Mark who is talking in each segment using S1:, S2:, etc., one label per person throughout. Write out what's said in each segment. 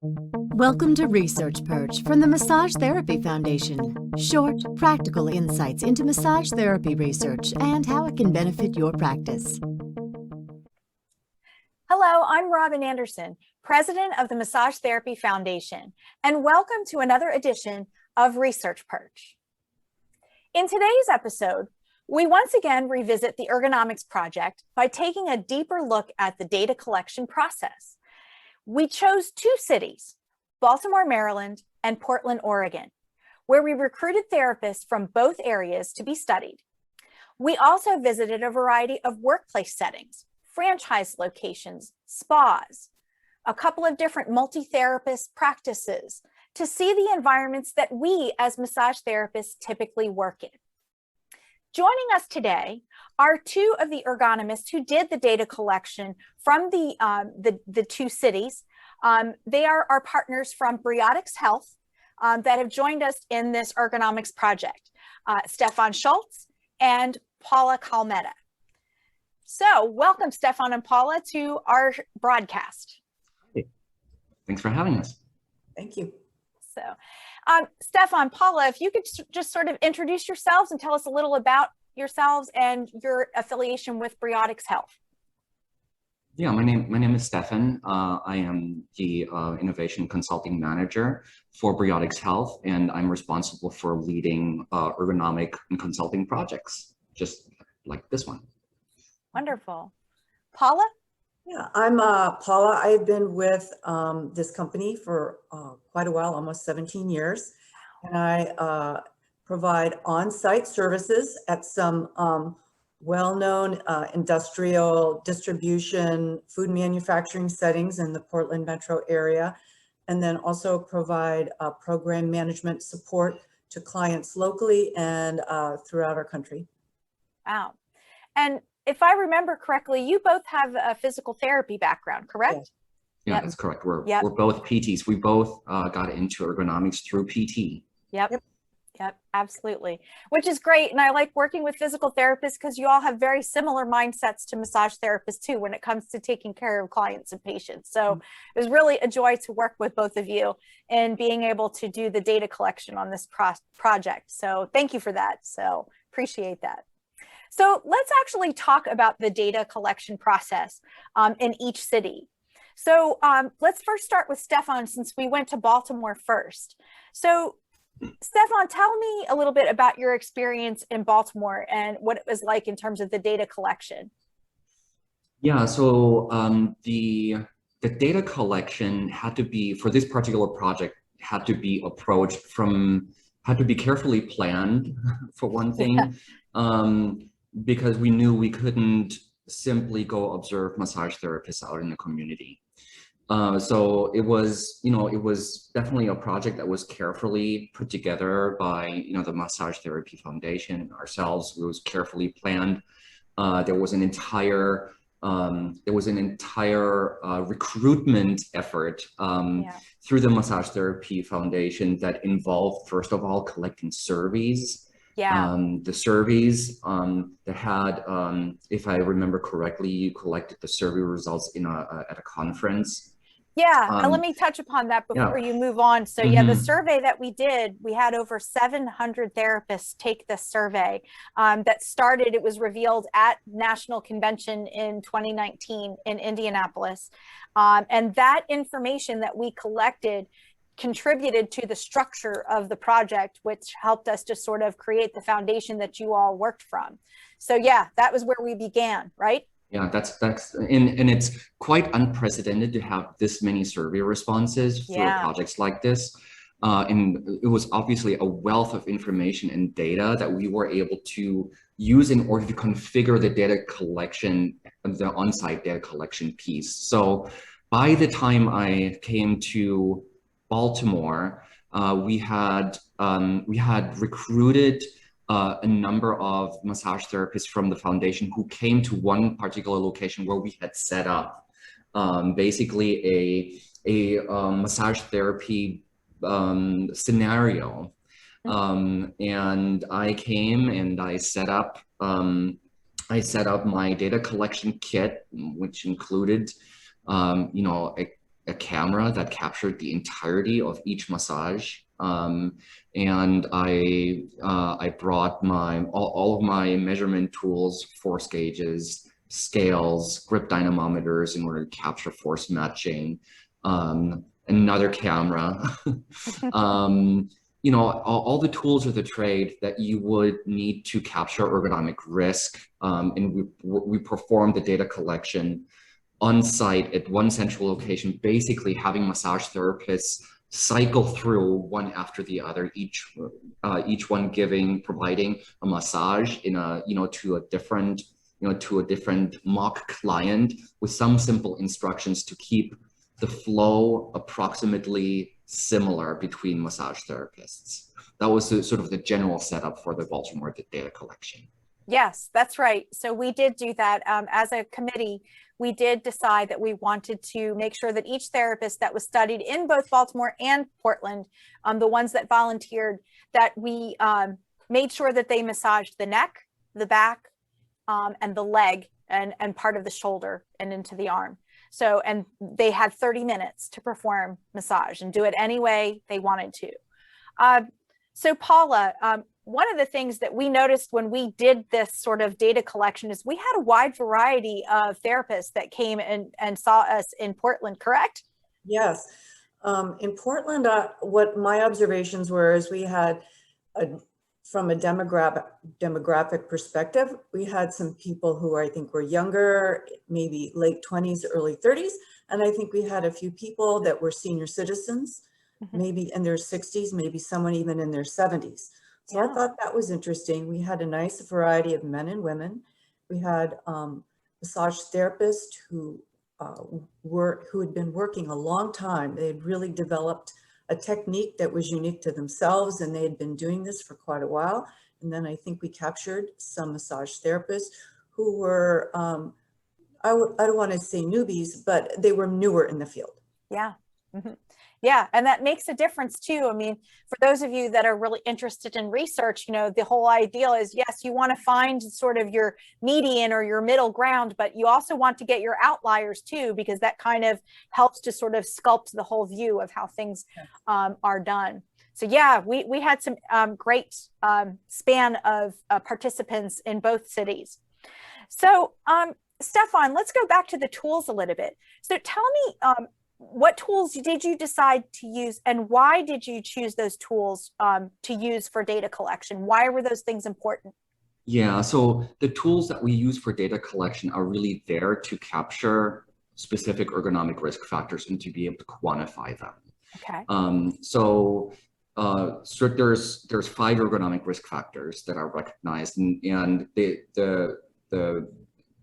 S1: Welcome to Research Perch from the Massage Therapy Foundation. Short, practical insights into massage therapy research and how it can benefit your practice.
S2: Hello, I'm Robin Anderson, President of the Massage Therapy Foundation, and welcome to another edition of Research Perch. In today's episode, we once again revisit the Ergonomics Project by taking a deeper look at the data collection process. We chose two cities, Baltimore, Maryland, and Portland, Oregon, where we recruited therapists from both areas to be studied. We also visited a variety of workplace settings, franchise locations, spas, a couple of different multi-therapist practices to see the environments that we as massage therapists typically work in. Joining us today are two of the ergonomists who did the data collection from the two cities. They are our partners from Briotix Health that have joined us in this ergonomics project, Stefan Schulz and Paula Kalmeta. So welcome, Stefan and Paula, to our broadcast.
S3: Hey. Thanks for having us.
S4: Thank you.
S2: So, Stefan, Paula, if you could just sort of introduce yourselves and tell us a little about yourselves and your affiliation with Briotix Health.
S3: Yeah, my name is Stefan. I am the Innovation Consulting Manager for Briotix Health, and I'm responsible for leading ergonomic and consulting projects, just like this one.
S2: Wonderful. Paula?
S4: Yeah, I'm Paula. I've been with this company for quite a while, almost 17 years, and I provide on-site services at some well-known industrial distribution, food manufacturing settings in the Portland metro area, and then also provide program management support to clients locally and throughout our country.
S2: Wow. And if I remember correctly, you both have a physical therapy background, correct?
S3: Yeah,
S2: Yep.
S3: That's correct. We're both PTs. We both got into ergonomics through PT.
S2: Yep, absolutely. Which is great. And I like working with physical therapists because you all have very similar mindsets to massage therapists too when it comes to taking care of clients and patients. So it was really a joy to work with both of you and being able to do the data collection on this project. So thank you for that. So appreciate that. So let's actually talk about the data collection process in each city. So let's first start with Stefan, since we went to Baltimore first. So Stefan, tell me a little bit about your experience in Baltimore and what it was like in terms of the data collection.
S3: Yeah, so the data collection had to be, for this particular project, had to be approached had to be carefully planned for one thing, because we knew we couldn't simply go observe massage therapists out in the community. So it was definitely a project that was carefully put together by, the Massage Therapy Foundation and ourselves. It was carefully planned. There was an entire recruitment effort through the Massage Therapy Foundation that involved, first of all, collecting surveys. The surveys that had, if I remember correctly, you collected the survey results at a conference.
S2: Let me touch upon that before you move on. So the survey that we did, we had over 700 therapists take this survey that started, it was revealed at National Convention in 2019 in Indianapolis. And that information that we collected contributed to the structure of the project, which helped us to sort of create the foundation that you all worked from. So that was where we began, right?
S3: Yeah, and it's quite unprecedented to have this many survey responses for projects like this. And it was obviously a wealth of information and data that we were able to use in order to configure the data collection, the on-site data collection piece. So by the time I came to Baltimore, we had recruited a number of massage therapists from the foundation who came to one particular location where we had set up basically a massage therapy scenario. And I came and I set up my data collection kit, which included, a camera that captured the entirety of each massage. And I brought all of my measurement tools, force gauges, scales, grip dynamometers in order to capture force matching, another camera, you know, all the tools of the trade that you would need to capture ergonomic risk. And we performed the data collection on site at one central location, basically having massage therapists cycle through one after the other, each one providing a massage in a, you know, to a different mock client with some simple instructions to keep the flow approximately similar between massage therapists. That was sort of the general setup for the Baltimore data collection.
S2: Yes, that's right. So we did do that as a committee. We did decide that we wanted to make sure that each therapist that was studied in both Baltimore and Portland, the ones that volunteered, that we made sure that they massaged the neck, the back, and the leg, and part of the shoulder and into the arm. So, and they had 30 minutes to perform massage and do it any way they wanted to. So Paula, one of the things that we noticed when we did this sort of data collection is we had a wide variety of therapists that came and saw us in Portland, correct?
S4: Yes. In Portland, what my observations were is we had, from a demographic perspective, we had some people who I think were younger, maybe late 20s, early 30s. And I think we had a few people that were senior citizens, maybe in their 60s, maybe someone even in their 70s. So I thought that was interesting. We had a nice variety of men and women. We had massage therapists who had been working a long time. They had really developed a technique that was unique to themselves, and they had been doing this for quite a while. And then I think we captured some massage therapists who were, I don't want to say newbies, but they were newer in the field.
S2: Yeah. Yeah, and that makes a difference too. I mean, for those of you that are really interested in research, you know, the whole idea is, yes, you want to find sort of your median or your middle ground, but you also want to get your outliers too, because that kind of helps to sort of sculpt the whole view of how things are done. So yeah, we had some great span of participants in both cities. So Stefan, let's go back to the tools a little bit. So tell me, what tools did you decide to use, and why did you choose those tools to use for data collection? Why were those things important?
S3: Yeah, so the tools that we use for data collection are really there to capture specific ergonomic risk factors and to be able to quantify them.
S2: Okay.
S3: So there's 5 ergonomic risk factors that are recognized, and the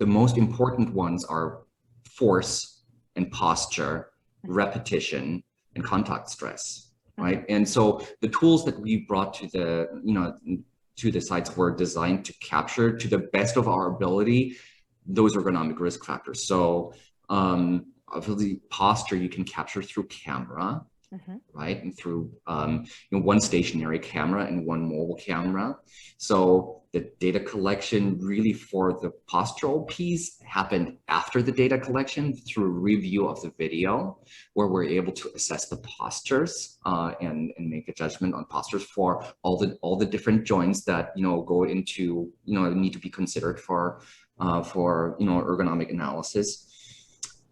S3: most important ones are force and posture, repetition, and contact stress, right? And so the tools that we brought to the sites were designed to capture, to the best of our ability, those ergonomic risk factors. So obviously posture you can capture through camera, right? And through one stationary camera and one mobile camera. So the data collection really for the postural piece happened after the data collection through review of the video, where we're able to assess the postures and make a judgment on postures for all the different joints that go into need to be considered for ergonomic analysis.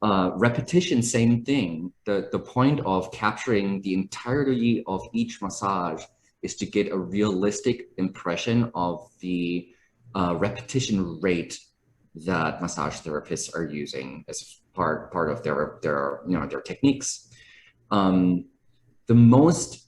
S3: Repetition, same thing. The point of capturing the entirety of each massage is to get a realistic impression of the repetition rate that massage therapists are using as part of their techniques. The most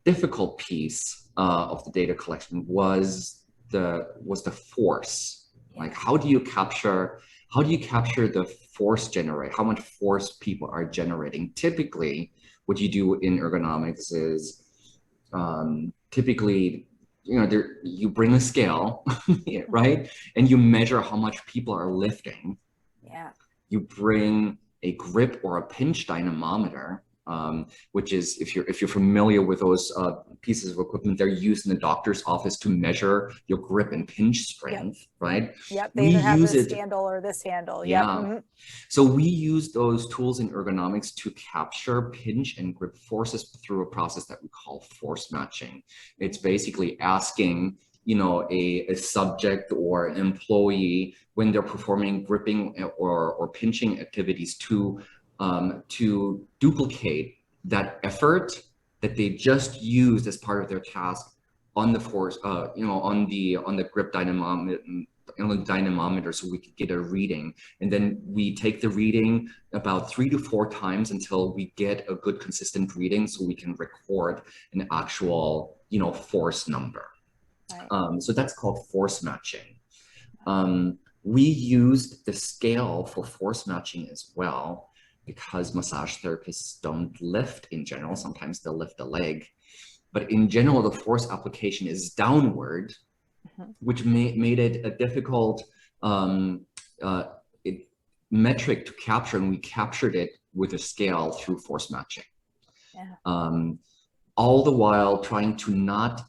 S3: difficult piece of the data collection was the force. Like, how do you capture the force generate, how much force people are generating? Typically, what you do in ergonomics is typically, you bring a scale, right? And you measure how much people are lifting.
S2: Yeah.
S3: You bring a grip or a pinch dynamometer, which is, if you're familiar with those pieces of equipment, they're used in the doctor's office to measure your grip and pinch strength, right?
S2: Yep, they either have this handle or this handle.
S3: Yeah. So we use those tools in ergonomics to capture pinch and grip forces through a process that we call force matching. It's basically asking, you know, a subject or an employee, when they're performing gripping or pinching activities, to duplicate that effort that they just used as part of their task on the force, you know, on the grip dynamometer, so we could get a reading. And then we take the reading about 3 to 4 times until we get a good consistent reading, so we can record an actual, you know, force number. Right. So that's called force matching. We used the scale for force matching as well, because massage therapists don't lift in general. Sometimes they'll lift a leg, but in general, the force application is downward, which made it a difficult metric to capture, and we captured it with a scale through force matching. All the while trying to not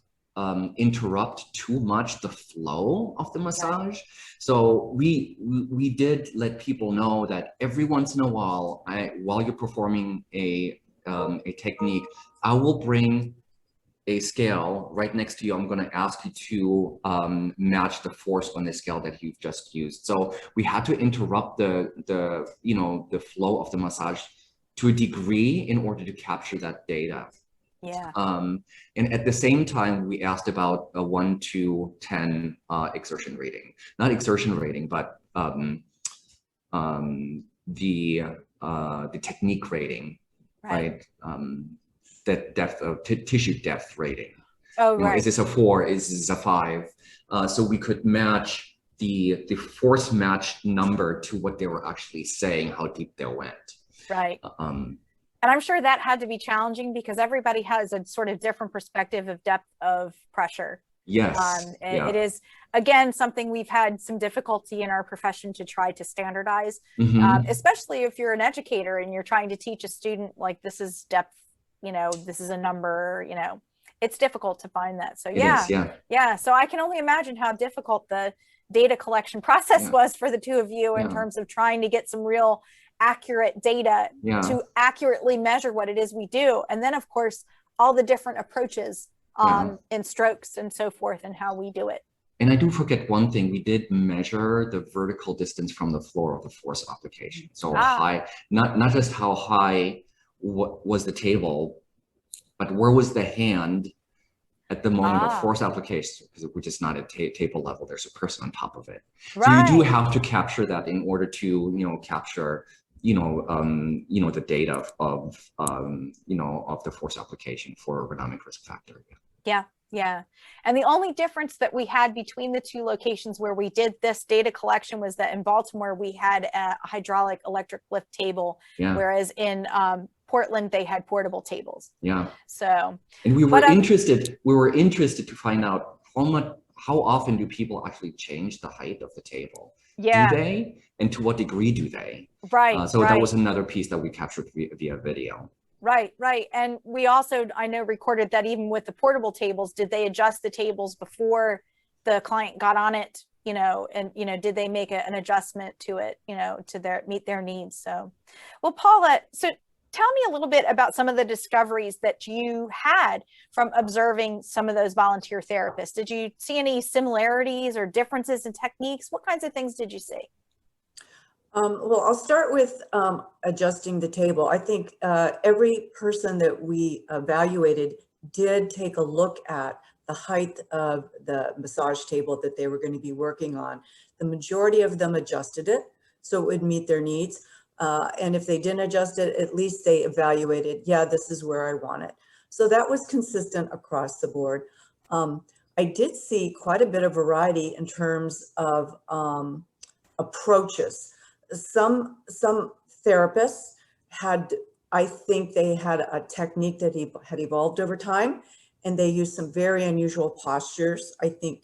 S3: interrupt too much the flow of the massage. So we did let people know that every once in a while, while you're performing a technique, I will bring a scale right next to you. I'm going to ask you to match the force on the scale that you've just used. So we had to interrupt the you know, the flow of the massage to a degree in order to capture that data. And at the same time, we asked about a 1 to 10 exertion rating, not exertion rating, but the technique rating, right? That depth of tissue depth rating. Oh, right. Is this a 4? Is this a 5? So we could match the force match number to what they were actually saying, how deep they went. Right.
S2: And I'm sure that had to be challenging, because everybody has a sort of different perspective of depth of pressure.
S3: Yes.
S2: It is, again, something we've had some difficulty in our profession to try to standardize, especially if you're an educator and you're trying to teach a student, like, this is depth, you know, this is a number, you know, it's difficult to find that. So yeah. So I can only imagine how difficult the data collection process was for the two of you in terms of trying to get some real accurate data to accurately measure what it is we do. And then, of course, all the different approaches in strokes and so forth, and how we do it.
S3: And I do forget one thing. We did measure the vertical distance from the floor of the force application. So high, not just how high was the table, but where was the hand at the moment of force application, which is not at table level. There's a person on top of it. So you do have to capture that in order to, you know, capture, you know, the data of you know, of the force application for ergonomic risk factor.
S2: Yeah. And the only difference that we had between the two locations where we did this data collection was that in Baltimore, we had a hydraulic electric lift table, whereas in Portland, they had portable tables. So,
S3: and we were interested to find out how often do people actually change the height of the table? Do they? And to what degree do they? So that was another piece that we captured via video.
S2: Right. And we also, I know, recorded that even with the portable tables, did they adjust the tables before the client got on it, you know, and, you know, did they make an adjustment to it, you know, to meet their needs? So, well, Paula, so tell me a little bit about some of the discoveries that you had from observing some of those volunteer therapists. Did you see any similarities or differences in techniques? What kinds of things did you see?
S4: Well, I'll start with adjusting the table. I think every person that we evaluated did take a look at the height of the massage table that they were going to be working on. The majority of them adjusted it so it would meet their needs. And if they didn't adjust it, at least they evaluated, yeah, this is where I want it. So that was consistent across the board. I did see quite a bit of variety in terms of approaches. Some therapists had, I think they had a technique that had evolved over time, and they used some very unusual postures. I think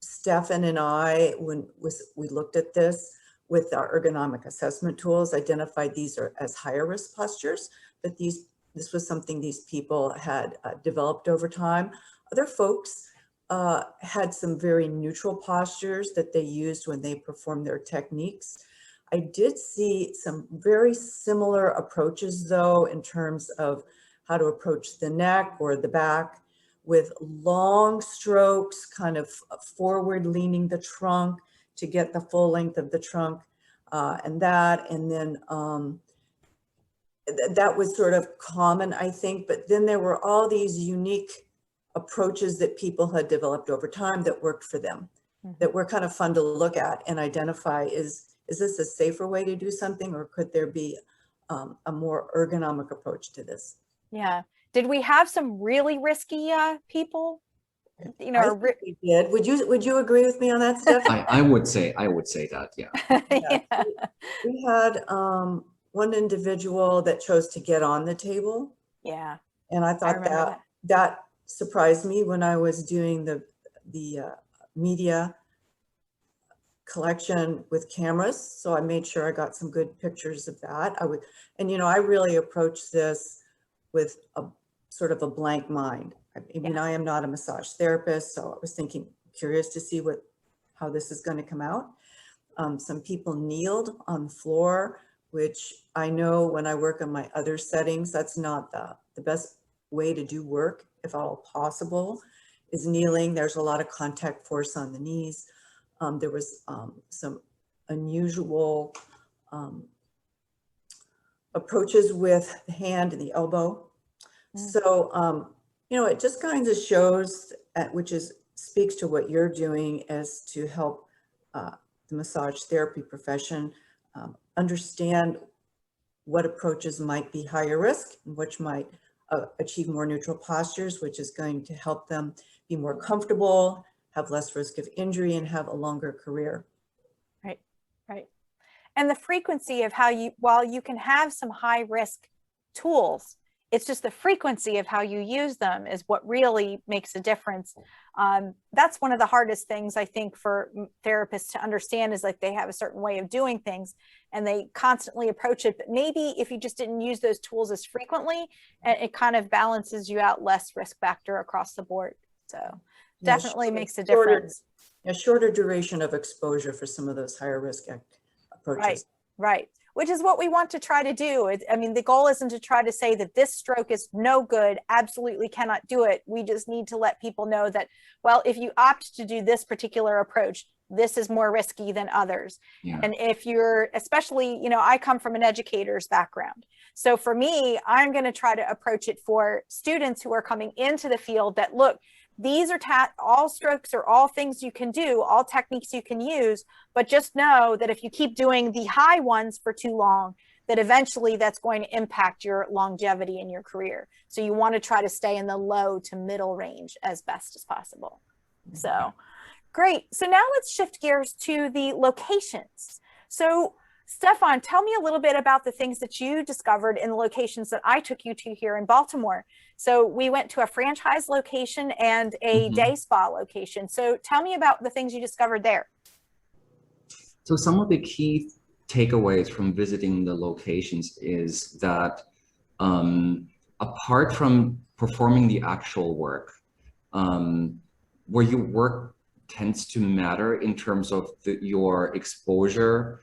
S4: Stefan and I, when we looked at this with our ergonomic assessment tools, identified these as higher risk postures. but this was something these people had developed over time. Other folks had some very neutral postures that they used when they performed their techniques. I did see some very similar approaches, though, in terms of how to approach the neck or the back, with long strokes, kind of forward leaning the trunk to get the full length of the trunk, and then that was sort of common, I think. But then there were all these unique approaches that people had developed over time that worked for them, that were kind of fun to look at and identify, is this a safer way to do something, or could there be a more ergonomic approach to this?
S2: Yeah. Did we have some really risky people? You know,
S4: I think we did. Would you agree with me on that, Stefan?
S3: I would say that, yeah.
S2: Yeah.
S4: We had one individual that chose to get on the table.
S2: Yeah.
S4: And I thought that surprised me when I was doing the media collection with cameras. So I made sure I got some good pictures of that. I really approached this with a sort of a blank mind. I mean, I am not a massage therapist, so I was curious to see how this is going to come out. Some people kneeled on the floor, which I know when I work in my other settings, that's not the best way to do work, if at all possible, is kneeling. There's a lot of contact force on the knees. There was some unusual approaches with the hand and the elbow. So, it just kind of shows, speaks to what you're doing as to help the massage therapy profession understand what approaches might be higher risk and which might achieve more neutral postures, which is going to help them be more comfortable, have less risk of injury, and have a longer career.
S2: Right, right. And the frequency of while you can have some high risk tools, it's just the frequency of how you use them is what really makes a difference. That's one of the hardest things, I think, for therapists to understand, is like they have a certain way of doing things and they constantly approach it. But maybe if you just didn't use those tools as frequently, it kind of balances you out, less risk factor across the board. So definitely makes a difference.
S4: A shorter duration of exposure for some of those higher risk approaches.
S2: Right. Which is what we want to try to do. I mean, the goal isn't to try to say that this stroke is no good, absolutely cannot do it. We just need to let people know that, well, if you opt to do this particular approach, this is more risky than others. Yeah. And if you're, especially, I come from an educator's background. So for me, I'm going to try to approach it for students who are coming into the field that, look, these are all strokes are all things you can do, all techniques you can use, but just know that if you keep doing the high ones for too long, that eventually that's going to impact your longevity in your career. So you want to try to stay in the low to middle range as best as possible. So great. So now let's shift gears to the locations. So Stefan, tell me a little bit about the things that you discovered in the locations that I took you to here in Baltimore. So we went to a franchise location and a day spa location. So tell me about the things you discovered there.
S3: So some of the key takeaways from visiting the locations is that apart from performing the actual work, where you work tends to matter in terms of your exposure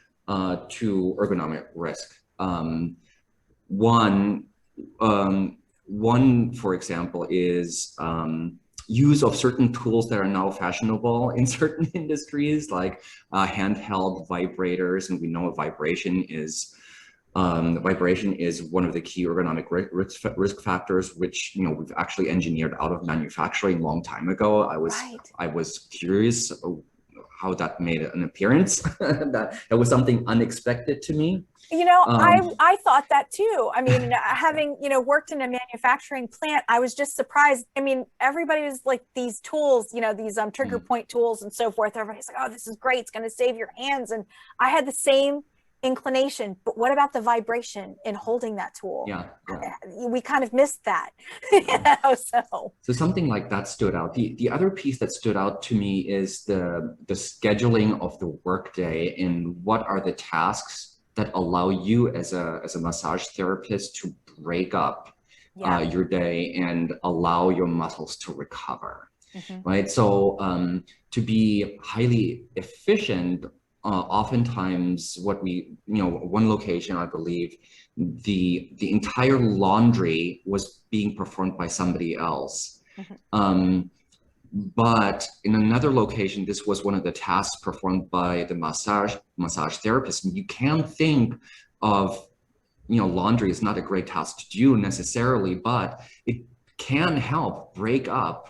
S3: to ergonomic risk. One, for example, is use of certain tools that are now fashionable in certain industries, like handheld vibrators, and we know vibration is one of the key ergonomic risk factors, which we've actually engineered out of manufacturing a long time ago. I was curious how that made an appearance. that was something unexpected to me.
S2: I thought that too. I mean, having, worked in a manufacturing plant, I was just surprised. I mean, everybody was like, these tools, these trigger point tools and so forth. Everybody's like, oh, this is great. It's going to save your hands. And I had the same inclination, but what about the vibration in holding that tool? Yeah. We kind of missed that. So
S3: something like that stood out. The other piece that stood out to me is the scheduling of the workday and what are the tasks that allow you as a massage therapist to break up
S2: Yeah.
S3: your day and allow your muscles to recover,
S2: Mhm.
S3: right? So to be highly efficient, oftentimes what we, one location, I believe, the entire laundry was being performed by somebody else.
S2: Mhm.
S3: But in another location, this was one of the tasks performed by the massage therapist. You can think of, laundry is not a great task to do necessarily, but it can help break up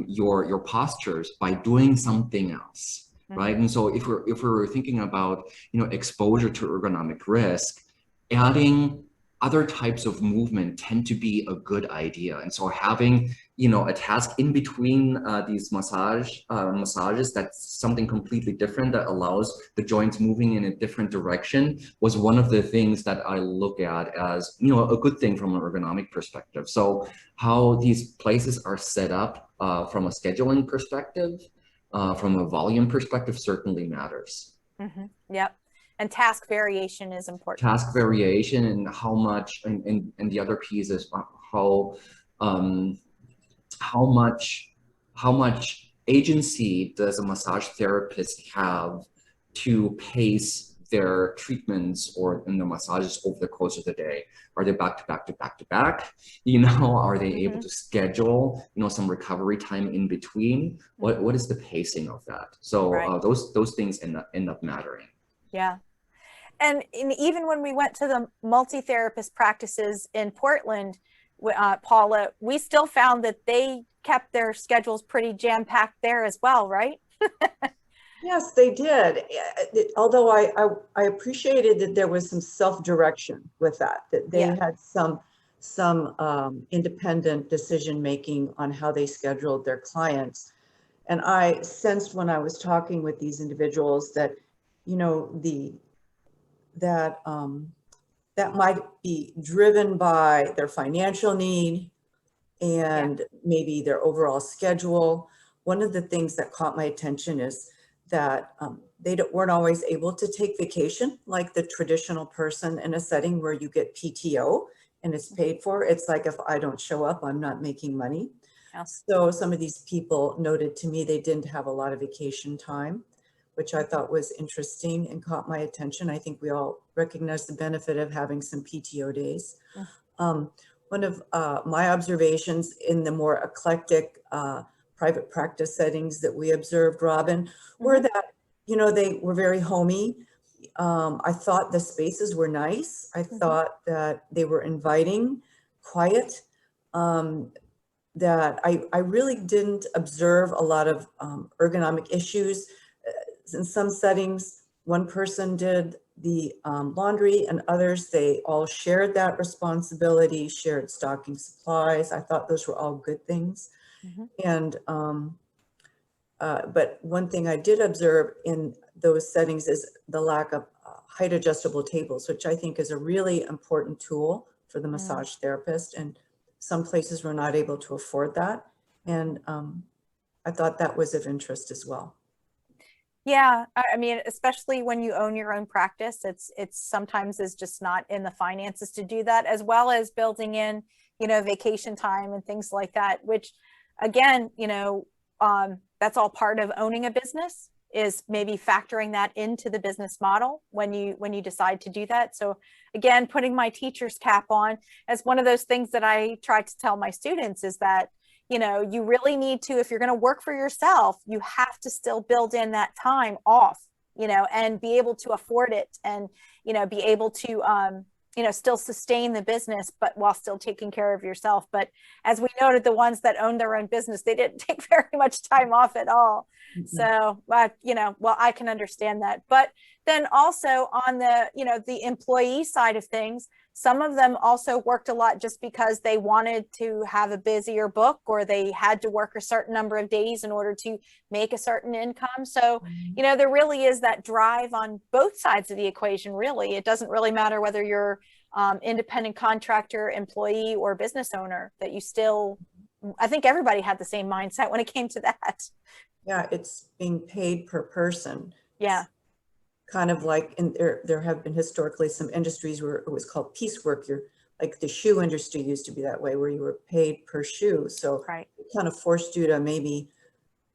S3: your postures by doing something else, right?
S2: Mhm.
S3: And so if we're thinking about exposure to ergonomic risk, adding other types of movement tend to be a good idea. And so having a task in between these massages that's something completely different that allows the joints moving in a different direction was one of the things that I look at as a good thing from an ergonomic perspective. So how these places are set up from a scheduling perspective, from a volume perspective, certainly matters.
S2: Yep. And task variation is important.
S3: Task variation and how much, and the other piece is um, how much agency does a massage therapist have to pace their treatments or in the massages over the course of the day? Are they back to back to back to back? Are they able to schedule some recovery time in between? What is the pacing of that? So
S2: Right.
S3: those things end up mattering.
S2: Yeah. And even when we went to the multi-therapist practices in Portland, Paula, we still found that they kept their schedules pretty jam-packed there as well, right?
S4: Yes, they did. Although I appreciated that there was some self-direction with that they had some independent decision-making on how they scheduled their clients. And I sensed when I was talking with these individuals that, that might be driven by their financial need and maybe their overall schedule. One of the things that caught my attention is that they weren't always able to take vacation like the traditional person in a setting where you get PTO and it's paid for. It's like, if I don't show up, I'm not making money.
S2: Yeah.
S4: So some of these people noted to me they didn't have a lot of vacation time, which I thought was interesting and caught my attention. I think we all recognize the benefit of having some PTO days. One of my observations in the more eclectic private practice settings that we observed, Robin, were that, they were very homey. I thought the spaces were nice. I thought that they were inviting, quiet, that I really didn't observe a lot of ergonomic issues. In some settings, one person did the laundry and others, they all shared that responsibility, shared stocking supplies. I thought those were all good things. And, but one thing I did observe in those settings is the lack of height adjustable tables, which I think is a really important tool for the massage therapist. And some places were not able to afford that. And I thought that was of interest as well.
S2: Yeah, I mean, especially when you own your own practice, it's sometimes is just not in the finances to do that, as well as building in, vacation time and things like that, which again, that's all part of owning a business, is maybe factoring that into the business model when you decide to do that. So again, putting my teacher's cap on, as one of those things that I try to tell my students is that, you really need to, if you're going to work for yourself, you have to still build in that time off, and be able to afford it and, be able to, still sustain the business, but while still taking care of yourself. But as we noted, the ones that own their own business, they didn't take very much time off at all. So, well, I can understand that. But then also on the, the employee side of things, some of them also worked a lot just because they wanted to have a busier book, or they had to work a certain number of days in order to make a certain income. So, there really is that drive on both sides of the equation, really. It doesn't really matter whether you're independent contractor, employee, or business owner, that you still, I think everybody had the same mindset when it came to that.
S4: Yeah, it's being paid per person.
S2: Yeah.
S4: Kind of like there have been historically some industries where it was called piecework. You're like the shoe industry used to be that way, where you were paid per shoe. So
S2: Right.
S4: it kind of forced you to maybe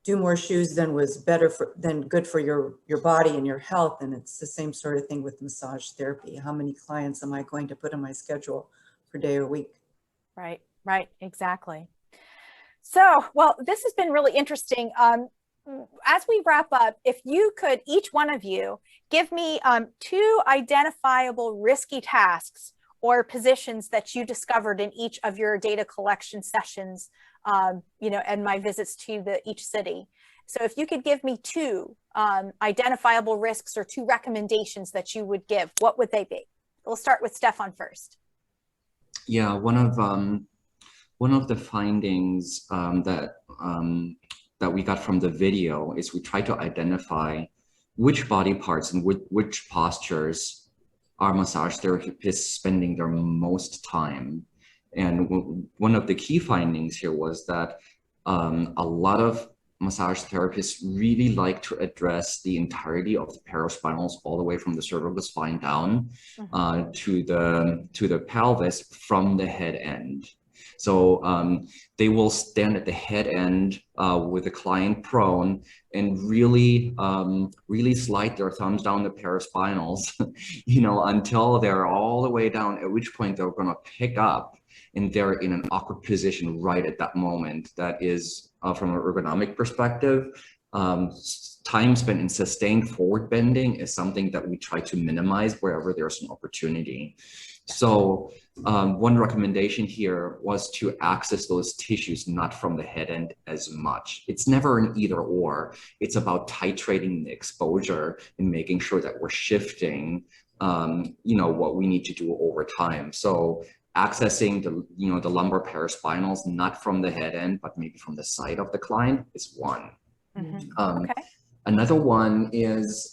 S4: do more shoes than was better than good for your body and your health. And it's the same sort of thing with massage therapy. How many clients am I going to put on my schedule per day or week?
S2: Right, right, exactly. So, well, this has been really interesting. As we wrap up, if you could, each one of you, give me 2 identifiable risky tasks or positions that you discovered in each of your data collection sessions, and my visits to each city. So if you could give me 2 identifiable risks or 2 recommendations that you would give, what would they be? We'll start with Stefan first.
S3: Yeah, one of the findings that we got from the video is we tried to identify which body parts and which postures are massage therapists spending their most time. And one of the key findings here was that a lot of massage therapists really like to address the entirety of the paraspinals, all the way from the cervical spine down to the pelvis from the head end. So they will stand at the head end with the client prone and really slide their thumbs down the paraspinals, until they're all the way down, at which point they're going to pick up and they're in an awkward position right at that moment. That is, from an ergonomic perspective, time spent in sustained forward bending is something that we try to minimize wherever there's an opportunity. So one recommendation here was to access those tissues not from the head end as much. It's never an either or. It's about titrating the exposure and making sure that we're shifting, what we need to do over time. So accessing the lumbar paraspinals not from the head end, but maybe from the side of the client is one.
S2: Okay.
S3: Another one is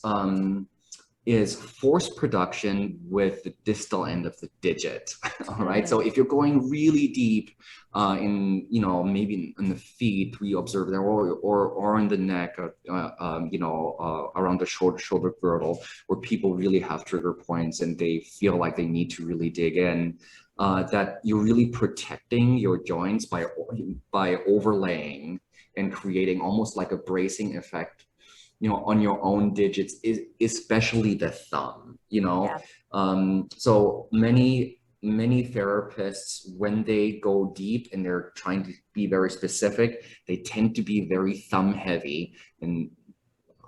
S3: force production with the distal end of the digit. All right. So if you're going really deep maybe in the feet, we observe there, or in the neck, around the shoulder girdle, where people really have trigger points and they feel like they need to really dig in, that you're really protecting your joints by overlaying and creating almost like a bracing effect, on your own digits, especially the thumb,
S2: Yeah.
S3: So many therapists, when they go deep and they're trying to be very specific, they tend to be very thumb heavy. And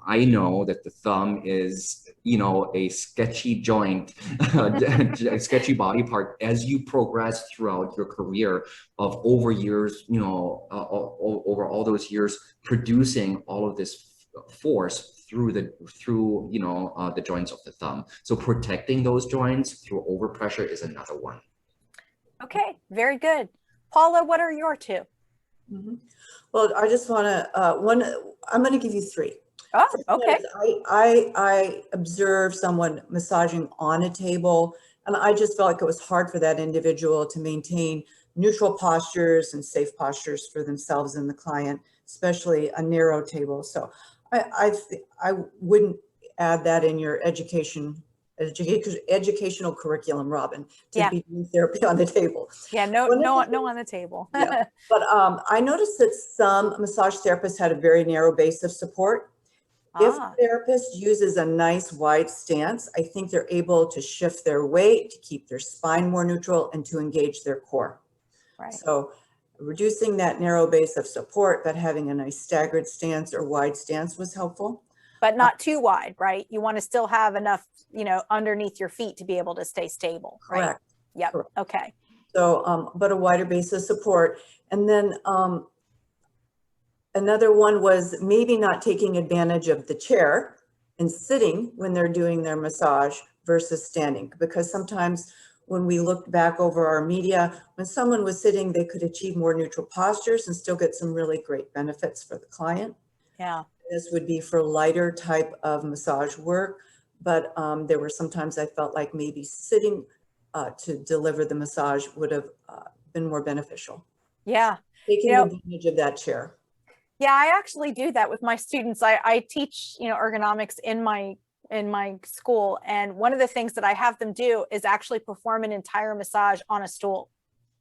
S3: I know that the thumb is, a sketchy joint, a sketchy body part as you progress throughout your career of over years, over all those years, producing all of this force through the joints of the thumb. So protecting those joints through overpressure is another one. Okay,
S2: very good. Paula, what are your 2?
S4: Well, I just want to I'm going to give you 3.
S2: Oh, okay.
S4: I observed someone massaging on a table, and I just felt like it was hard for that individual to maintain neutral postures and safe postures for themselves and the client, especially a narrow table. So I wouldn't add that in your educational curriculum, Robin, to be doing therapy on the table.
S2: Yeah, no on the table.
S4: Yeah. But I noticed that some massage therapists had a very narrow base of support. If a therapist uses a nice wide stance, I think they're able to shift their weight, to keep their spine more neutral, and to engage their core.
S2: Right.
S4: So reducing that narrow base of support, but having a nice staggered stance or wide stance was helpful.
S2: But not too wide, right? You want to still have enough, underneath your feet to be able to stay stable, right?
S4: Correct.
S2: Yep.
S4: Correct.
S2: Okay.
S4: So, but a wider base of support. And then another one was maybe not taking advantage of the chair and sitting when they're doing their massage versus standing, because sometimes when we looked back over our media, when someone was sitting, they could achieve more neutral postures and still get some really great benefits for the client.
S2: Yeah.
S4: This would be for lighter type of massage work, but there were sometimes I felt like maybe sitting to deliver the massage would have been more beneficial.
S2: Yeah.
S4: Taking advantage of that chair.
S2: Yeah, I actually do that with my students. I teach, ergonomics in my in my school. And one of the things that I have them do is actually perform an entire massage on a stool.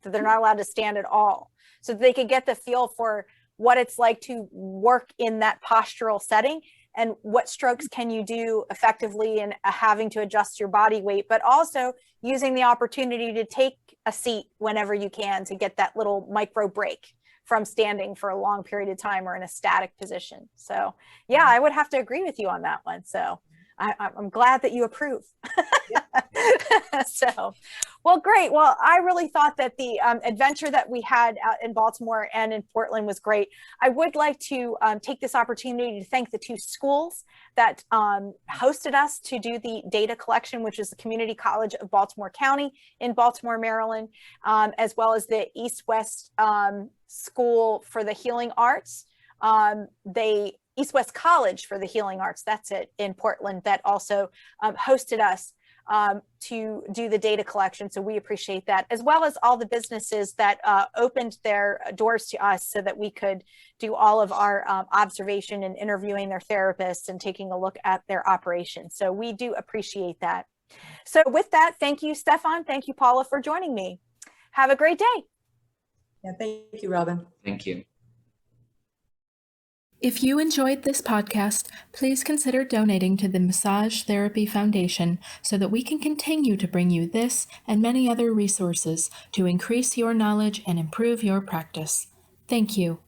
S2: So they're not allowed to stand at all. So they could get the feel for what it's like to work in that postural setting and what strokes can you do effectively and having to adjust your body weight, but also using the opportunity to take a seat whenever you can to get that little micro break from standing for a long period of time or in a static position. So yeah, I would have to agree with you on that one. So I'm glad that you approve. So, well, great. Well, I really thought that the adventure that we had out in Baltimore and in Portland was great. I would like to take this opportunity to thank the two schools that hosted us to do the data collection, which is the Community College of Baltimore County in Baltimore, Maryland, as well as the East-West School for the Healing Arts. East-West College for the Healing Arts, that's it, in Portland, that also hosted us to do the data collection. So we appreciate that, as well as all the businesses that opened their doors to us so that we could do all of our observation and interviewing their therapists and taking a look at their operations. So we do appreciate that. So with that, thank you, Stefan. Thank you, Paula, for joining me. Have a great day.
S4: Yeah, thank you, Robin.
S3: Thank you.
S5: If you enjoyed this podcast, please consider donating to the Massage Therapy Foundation so that we can continue to bring you this and many other resources to increase your knowledge and improve your practice. Thank you.